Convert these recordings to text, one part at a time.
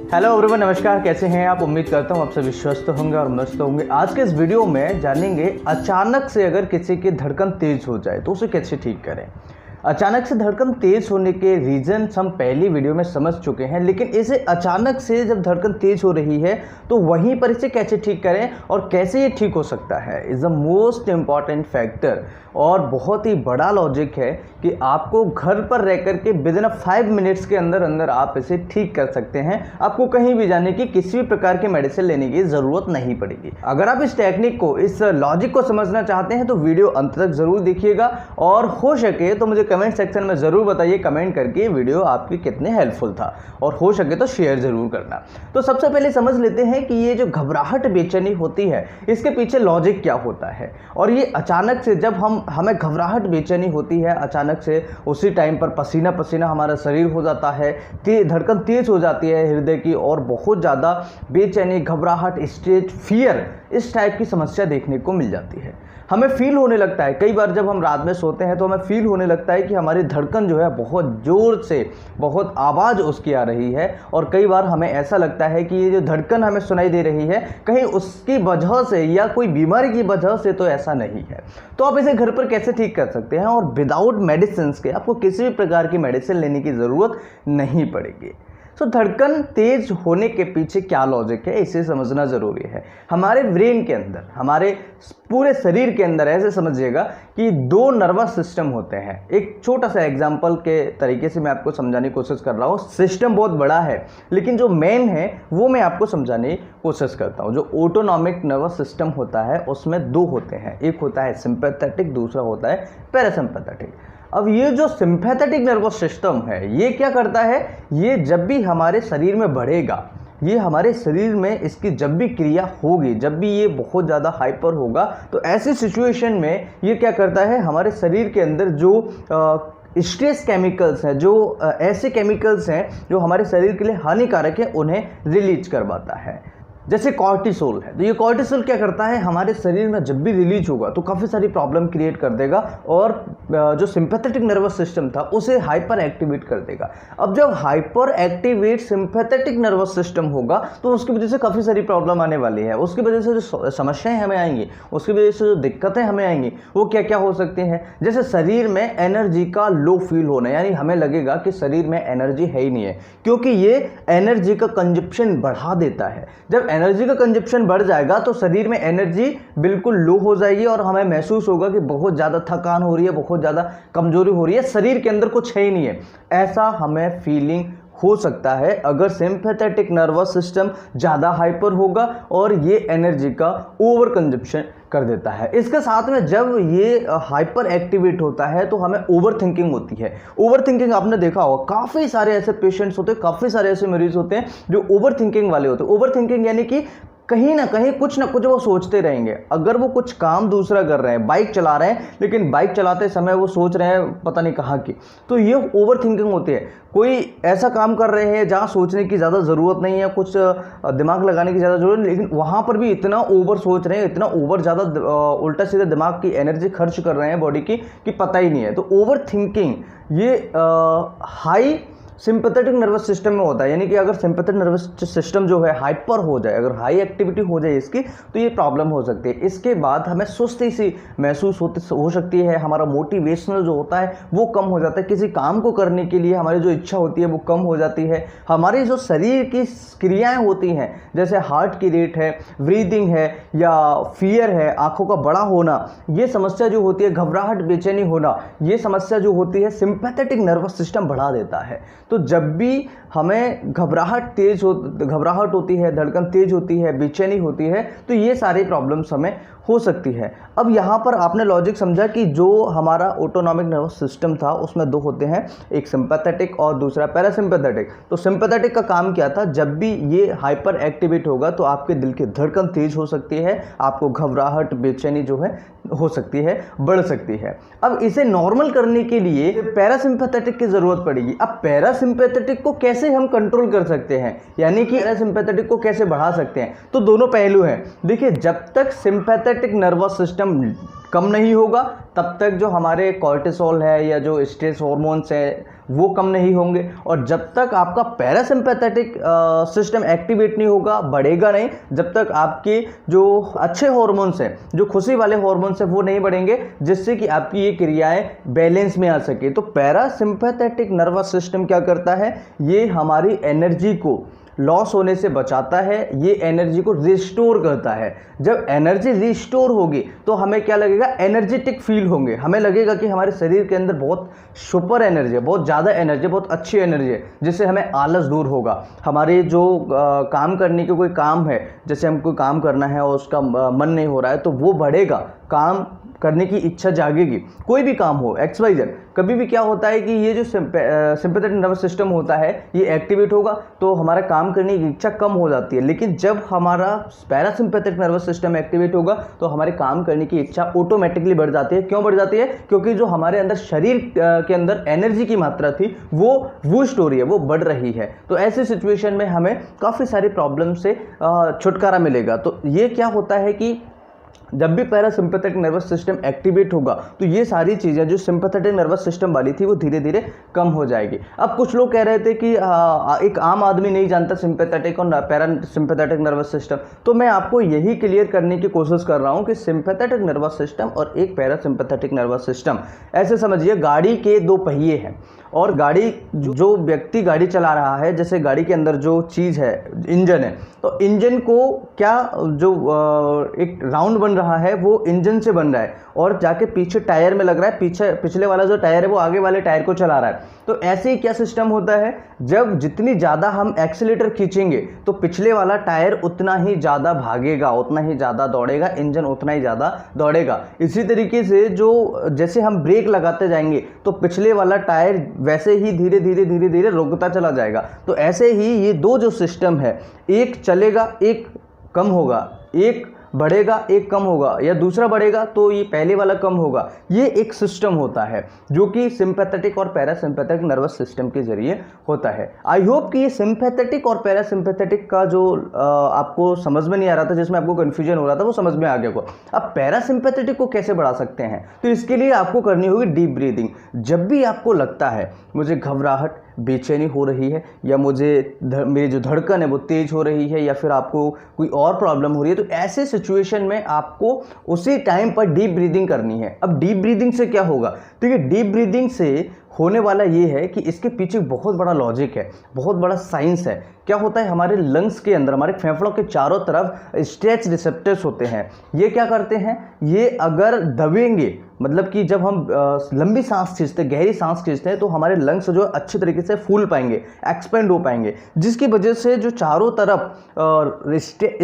Hello everyone, नमस्कार। कैसे हैं आप? उम्मीद करता हूँ आप सभी स्वस्थ होंगे और मस्त होंगे। आज के इस वीडियो में जानेंगे अचानक से अगर किसी की धड़कन तेज हो जाए तो उसे कैसे ठीक करें। अचानक से धड़कन तेज होने के रीजंस हम पहली वीडियो में समझ चुके हैं, लेकिन इसे अचानक से जब धड़कन तेज हो रही है तो वहीं पर इसे कैसे ठीक करें और कैसे ये ठीक हो सकता है is the most important factor. और बहुत ही बड़ा लॉजिक है कि आपको घर पर रह कर के विद इन 5 मिनट्स के अंदर अंदर आप इसे ठीक कर सकते हैं। आपको कहीं भी जाने की किसी भी प्रकार की मेडिसिन लेने की ज़रूरत नहीं पड़ेगी। अगर आप इस टेक्निक को, इस लॉजिक को समझना चाहते हैं तो वीडियो अंत तक ज़रूर देखिएगा और हो सके तो मुझे कमेंट सेक्शन में ज़रूर बताइए कमेंट करके वीडियो आपकी कितने हेल्पफुल था, और हो सके तो शेयर ज़रूर करना। तो सबसे पहले समझ लेते हैं कि ये जो घबराहट बेचैनी होती है इसके पीछे लॉजिक क्या होता है। और ये अचानक से जब हमें घबराहट बेचैनी होती है, अचानक से उसी टाइम पर पसीना पसीना हमारा शरीर हो जाता है, धड़कन तेज हो जाती है हृदय की, और बहुत ज़्यादा बेचैनी, घबराहट, स्ट्रेस, फियर, इस टाइप की समस्या देखने को मिल जाती है। हमें फील होने लगता है, कई बार जब हम रात में सोते हैं तो हमें फील होने लगता है कि हमारी धड़कन जो है बहुत ज़ोर से, बहुत आवाज़ उसकी आ रही है। और कई बार हमें ऐसा लगता है कि ये जो धड़कन हमें सुनाई दे रही है कहीं उसकी वजह से या कोई बीमारी की वजह से तो ऐसा नहीं है। तो आप इसे घर पर कैसे ठीक कर सकते हैं और विदाउट मेडिसिन के आपको किसी भी प्रकार की मेडिसिन लेने की ज़रूरत नहीं पड़ेगी। तो धड़कन तेज होने के पीछे क्या लॉजिक है इसे समझना ज़रूरी है। हमारे ब्रेन के अंदर, हमारे पूरे शरीर के अंदर ऐसे समझिएगा कि 2 नर्वस सिस्टम होते हैं। एक छोटा सा एग्जांपल के तरीके से मैं आपको समझाने की कोशिश कर रहा हूँ। सिस्टम बहुत बड़ा है लेकिन जो मेन है वो मैं आपको समझाने की कोशिश करता हूँ। जो ऑटोनॉमिक नर्वस सिस्टम होता है उसमें 2 होते हैं, एक होता है सिंपैथेटिक, दूसरा होता है पैरासिम्पैथेटिक। अब ये जो सिंपैथेटिक नर्वस सिस्टम है ये क्या करता है, ये जब भी हमारे शरीर में बढ़ेगा, ये हमारे शरीर में इसकी जब भी क्रिया होगी, जब भी ये बहुत ज़्यादा हाइपर होगा तो ऐसी सिचुएशन में ये क्या करता है, हमारे शरीर के अंदर जो स्ट्रेस केमिकल्स हैं, जो ऐसे केमिकल्स हैं जो हमारे शरीर के लिए हानिकारक है, उन्हें रिलीज करवाता है। जैसे कॉर्टिसोल है, तो ये कॉर्टिसोल क्या करता है, हमारे शरीर में जब भी रिलीज होगा तो काफ़ी सारी प्रॉब्लम क्रिएट कर देगा और जो सिंपैथेटिक नर्वस सिस्टम था उसे हाइपर एक्टिवेट कर देगा। अब जब hyper activate sympathetic nervous system होगा तो उसकी वजह से काफ़ी सारी प्रॉब्लम आने वाली है। उसकी वजह से जो समस्याएं हमें आएंगी, उसकी वजह से जो दिक्कतें हमें आएंगी वो क्या क्या हो सकती हैं। जैसे शरीर में एनर्जी का लो फील होना, यानी हमें लगेगा कि शरीर में एनर्जी है ही नहीं है, क्योंकि ये एनर्जी का कंजप्शन बढ़ा देता है। जब एनर्जी का कंजप्शन बढ़ जाएगा तो शरीर में एनर्जी बिल्कुल लो हो जाएगी और हमें महसूस होगा कि बहुत ज़्यादा थकान हो रही है, बहुत ज़्यादा कमजोरी हो रही है, शरीर के अंदर कुछ है ही नहीं है। ऐसा हमें फीलिंग हो सकता है अगर सिंपैथेटिक नर्वस सिस्टम ज़्यादा हाइपर होगा और ये एनर्जी का ओवर कंजप्शन कर देता है। इसके साथ में जब ये हाइपर एक्टिवेट होता है तो हमें ओवर थिंकिंग होती है। ओवर थिंकिंग आपने देखा होगा, काफ़ी सारे ऐसे पेशेंट्स होते हैं, काफ़ी सारे ऐसे मरीज होते हैं जो ओवर थिंकिंग वाले होते हैं। ओवर थिंकिंग यानी कि कहीं ना कहीं कुछ ना कुछ वो सोचते रहेंगे। अगर वो कुछ काम दूसरा कर रहे हैं, बाइक चला रहे हैं, लेकिन बाइक चलाते समय वो सोच रहे हैं पता नहीं कहाँ की, तो ये ओवर थिंकिंग होती है। कोई ऐसा काम कर रहे हैं जहाँ सोचने की ज़्यादा ज़रूरत नहीं है, कुछ दिमाग लगाने की ज़्यादा ज़रूरत नहीं, लेकिन वहाँ पर भी इतना ओवर सोच रहे हैं, इतना ओवर ज़्यादा उल्टा सीधा दिमाग की एनर्जी खर्च कर रहे हैं बॉडी की कि पता ही नहीं है। तो ओवर थिंकिंग ये हाई सिंपैथेटिक नर्वस सिस्टम में होता है। यानी कि अगर सिंपैथेटिक नर्वस सिस्टम जो है हाइपर हो जाए, अगर हाई एक्टिविटी हो जाए इसकी, तो ये प्रॉब्लम हो सकती है। इसके बाद हमें सुस्ती सी महसूस हो सकती है, हमारा मोटिवेशनल जो होता है वो कम हो जाता है, किसी काम को करने के लिए हमारी जो इच्छा होती है वो कम हो जाती है। हमारी जो शरीर की क्रियाएँ होती हैं, जैसे हार्ट की रेट है, ब्रीदिंग है या फियर है, आँखों का बड़ा होना, ये समस्या जो होती है, घबराहट बेचैनी होना, ये समस्या जो होती है सिंपैथेटिक नर्वस सिस्टम बढ़ा देता है। तो जब भी हमें घबराहट होती है, धड़कन तेज होती है, बेचैनी होती है, तो ये सारी प्रॉब्लम्स हमें हो सकती है। अब यहाँ पर आपने लॉजिक समझा कि जो हमारा ऑटोनॉमिक नर्वस सिस्टम था उसमें 2 होते हैं, एक सिंपैथेटिक और दूसरा पैरासिम्पैथेटिक। तो सिंपैथेटिक का काम क्या था, जब भी ये हाइपर एक्टिवेट होगा तो आपके दिल की धड़कन तेज हो सकती है, आपको घबराहट बेचैनी जो है हो सकती है, बढ़ सकती है। अब इसे नॉर्मल करने के लिए पैरासिम्पैथेटिक की ज़रूरत पड़ेगी। अब पैरासिम्पैथेटिक को कैसे हम कंट्रोल कर सकते हैं, यानी कि पैरासिम्पैथेटिक को कैसे बढ़ा सकते हैं, तो दोनों पहलू हैं। देखिए, जब तक सिंपैथेटिक नर्वस सिस्टम कम नहीं होगा तब तक जो हमारे कॉर्टिसोल है या जो स्ट्रेस हार्मोन्स है वो कम नहीं होंगे। और जब तक आपका पैरासिम्पैथेटिक सिस्टम एक्टिवेट नहीं होगा, बढ़ेगा नहीं, जब तक आपके जो अच्छे हार्मोन्स हैं, जो खुशी वाले हार्मोन्स हैं, वो नहीं बढ़ेंगे, जिससे कि आपकी ये क्रियाएं बैलेंस में आ सके। तो पैरासिम्पैथेटिक नर्वस सिस्टम क्या करता है, ये हमारी एनर्जी को लॉस होने से बचाता है, ये एनर्जी को रिस्टोर करता है। जब एनर्जी रिस्टोर होगी तो हमें क्या लगेगा, एनर्जेटिक फील होंगे, हमें लगेगा कि हमारे शरीर के अंदर बहुत सुपर एनर्जी है, बहुत ज़्यादा एनर्जी, बहुत अच्छी एनर्जी है, जिससे हमें आलस दूर होगा। हमारे जो काम करने के कोई काम है, जैसे हम कोई काम करना है और उसका मन नहीं हो रहा है, तो वो बढ़ेगा, काम करने की इच्छा जागेगी। कोई भी काम हो, XYZ, कभी भी क्या होता है कि ये जो सिंपैथेटिक नर्वस सिस्टम होता है ये एक्टिवेट होगा तो हमारा काम करने की इच्छा कम हो जाती है। लेकिन जब हमारा पैरासिम्पैथेटिक नर्वस सिस्टम एक्टिवेट होगा तो हमारे काम करने की इच्छा ऑटोमेटिकली बढ़ जाती है। क्यों बढ़ जाती है? क्योंकि जो हमारे अंदर शरीर के अंदर एनर्जी की मात्रा थी वो बूस्ट हो रही है, वो बढ़ रही है। तो ऐसी सिचुएशन में हमें काफ़ी सारी प्रॉब्लम से छुटकारा मिलेगा। तो ये क्या होता है कि जब भी पैरासिम्पैथेटिक नर्वस सिस्टम एक्टिवेट होगा तो ये सारी चीज़ें जो सिंपैथेटिक नर्वस सिस्टम वाली थी वो धीरे धीरे कम हो जाएगी। अब कुछ लोग कह रहे थे कि एक आम आदमी नहीं जानता सिंपैथेटिक और पैरासिम्पैथेटिक नर्वस सिस्टम, तो मैं आपको यही क्लियर करने की कोशिश कर रहा हूँ कि सिंपैथेटिक नर्वस सिस्टम और एक पैरासिम्पैथेटिक नर्वस सिस्टम, ऐसे समझिए गाड़ी के दो पहिए हैं और गाड़ी, जो व्यक्ति गाड़ी चला रहा है, जैसे गाड़ी के अंदर जो चीज़ है इंजन है, तो इंजन को क्या जो एक राउंड बन रहा है वो इंजन से बन रहा है और जाके पीछे टायर में लग रहा है, पिछले वाला जो टायर है वो आगे वाले टायर को चला रहा है। तो ऐसे ही क्या सिस्टम होता है, जब जितनी ज़्यादा हम एक्सीलेटर खींचेंगे तो पिछले वाला टायर उतना ही ज़्यादा भागेगा, उतना ही ज़्यादा दौड़ेगा, इंजन उतना ही ज़्यादा दौड़ेगा। इसी तरीके से जो जैसे हम ब्रेक लगाते जाएंगे तो पिछले वाला टायर वैसे ही धीरे धीरे धीरे धीरे रुकता चला जाएगा। तो ऐसे ही ये दो जो सिस्टम है, एक चलेगा एक कम होगा, एक बढ़ेगा एक कम होगा, या दूसरा बढ़ेगा तो ये पहले वाला कम होगा। ये एक सिस्टम होता है जो कि सिंपैथेटिक और पैरासिम्पैथेटिक नर्वस सिस्टम के जरिए होता है। आई होप कि ये सिंपैथेटिक और पैरासिम्पैथेटिक का जो आपको समझ में नहीं आ रहा था, जिसमें आपको कन्फ्यूजन हो रहा था, वो समझ में आ गया को। अब पैरासिम्पैथेटिक को कैसे बढ़ा सकते हैं, तो इसके लिए आपको करनी होगी डीप ब्रीदिंग। जब भी आपको लगता है मुझे घबराहट, बेचैनी हो रही है, या मुझे मेरी जो धड़कन है वो तेज हो रही है, या फिर आपको कोई और प्रॉब्लम हो रही है, तो ऐसे सिचुएशन में आपको उसी टाइम पर डीप ब्रीदिंग करनी है। अब डीप ब्रीदिंग से क्या होगा, तो ये डीप ब्रीदिंग से होने वाला ये है कि इसके पीछे बहुत बड़ा लॉजिक है, बहुत बड़ा साइंस है। क्या होता है, हमारे लंग्स के अंदर, हमारे फेफड़ों के चारों तरफ स्ट्रेच रिसेप्टर्स होते हैं। ये क्या करते हैं, ये अगर दबेंगे, मतलब कि जब हम लंबी सांस खींचते हैं, गहरी सांस खींचते हैं, तो हमारे लंग्स जो अच्छे तरीके से फूल पाएंगे, एक्सपेंड हो पाएंगे, जिसकी वजह से जो चारों तरफ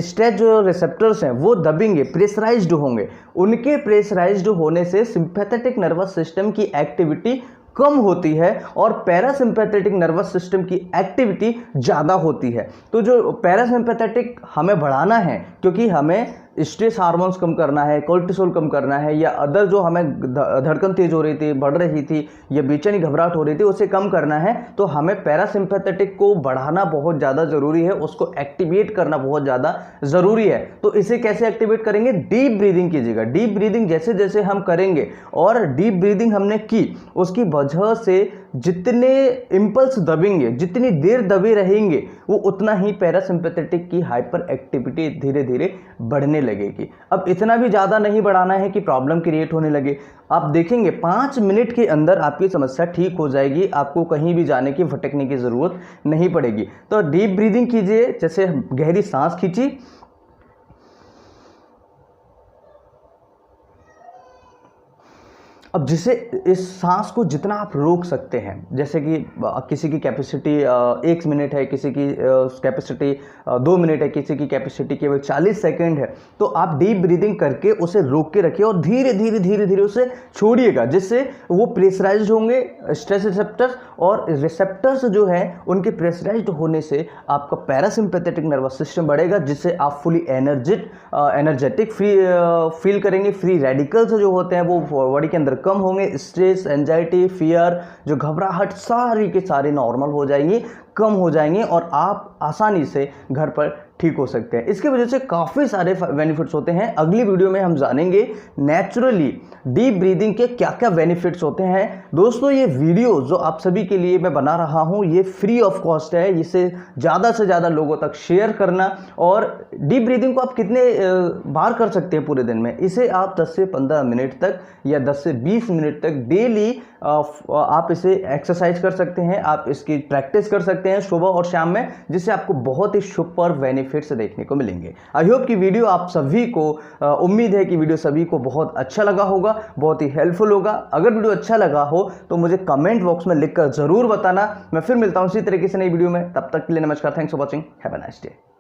स्ट्रेच जो रिसेप्टर्स हैं वो दबेंगे, प्रेशराइज्ड होंगे। उनके प्रेशराइज्ड होने से सिंपैथेटिक नर्वस सिस्टम की एक्टिविटी कम होती है और पैरासिम्पैथेटिक नर्वस सिस्टम की एक्टिविटी ज़्यादा होती है। तो जो पैरासिम्पैथेटिक हमें बढ़ाना है, क्योंकि हमें स्ट्रेस हार्मोन्स कम करना है, कोर्टिसोल कम करना है, या अदर जो हमें धड़कन तेज हो रही थी, बढ़ रही थी, या बेचैनी घबराहट हो रही थी, उसे कम करना है, तो हमें पैरासिम्पैथेटिक को बढ़ाना बहुत ज़्यादा ज़रूरी है, उसको एक्टिवेट करना बहुत ज़्यादा ज़रूरी है। तो इसे कैसे एक्टिवेट करेंगे, डीप ब्रीदिंग कीजिएगा। डीप ब्रीदिंग जैसे जैसे हम करेंगे, और डीप ब्रीदिंग हमने की, उसकी वजह से जितने इम्पल्स दबेंगे, जितनी देर दबे रहेंगे, वो उतना ही पैरासिम्पैथेटिक की हाइपर एक्टिविटी धीरे धीरे बढ़ने लगेगी। अब इतना भी ज़्यादा नहीं बढ़ाना है कि प्रॉब्लम क्रिएट होने लगे। आप देखेंगे 5 मिनट के अंदर आपकी समस्या ठीक हो जाएगी, आपको कहीं भी जाने की, भटकने की ज़रूरत नहीं पड़ेगी। तो डीप ब्रीदिंग कीजिए, जैसे गहरी सांस खींची, अब जिसे इस सांस को जितना आप रोक सकते हैं, जैसे कि किसी की कैपेसिटी 1 मिनट है, किसी की कैपेसिटी 2 मिनट है, किसी की कैपेसिटी केवल 40 सेकंड है, तो आप डीप ब्रीदिंग करके उसे रोक के रखिए और धीरे धीरे धीरे धीरे उसे छोड़िएगा, जिससे वो प्रेशराइज्ड होंगे स्ट्रेस रिसेप्टर्स, और रिसेप्टर्स जो है उनके प्रेशराइज्ड होने से आपका पैरासिम्पैथेटिक नर्वस सिस्टम बढ़ेगा, जिससे आप फुली एनर्जेटिक फील करेंगे। फ्री रेडिकल्स जो होते हैं वो बॉडी के अंदर कम होंगे, स्ट्रेस, एंजाइटी, फियर, जो घबराहट, सारी के सारी नॉर्मल हो जाएंगी, कम हो जाएंगे, और आप आसानी से घर पर ठीक हो सकते हैं। इसकी वजह से काफ़ी सारे बेनिफिट्स होते हैं। अगली वीडियो में हम जानेंगे नेचुरली डीप ब्रीदिंग के क्या क्या बेनिफिट्स होते हैं। दोस्तों ये वीडियो जो आप सभी के लिए मैं बना रहा हूँ ये फ्री ऑफ कॉस्ट है। इसे ज़्यादा से ज़्यादा लोगों तक शेयर करना। और डीप ब्रीदिंग को आप कितने बार कर सकते हैं पूरे दिन में, इसे आप 10 से 15 मिनट तक या 10 से 20 मिनट तक डेली आप इसे एक्सरसाइज कर सकते हैं। आप इसकी प्रैक्टिस कर सकते हैं सुबह और शाम में, जिससे आपको बहुत ही सुपर बेनिफिट्स देखने को मिलेंगे। आई होप कि वीडियो आप सभी को उम्मीद है कि वीडियो सभी को बहुत अच्छा लगा होगा, बहुत ही हेल्पफुल होगा। अगर वीडियो अच्छा लगा हो तो मुझे कमेंट बॉक्स में लिखकर जरूर बताना। मैं फिर मिलता हूं इसी तरीके से नई वीडियो में, तब तक के लिए नमस्कार। Thanks for watching, have a nice day.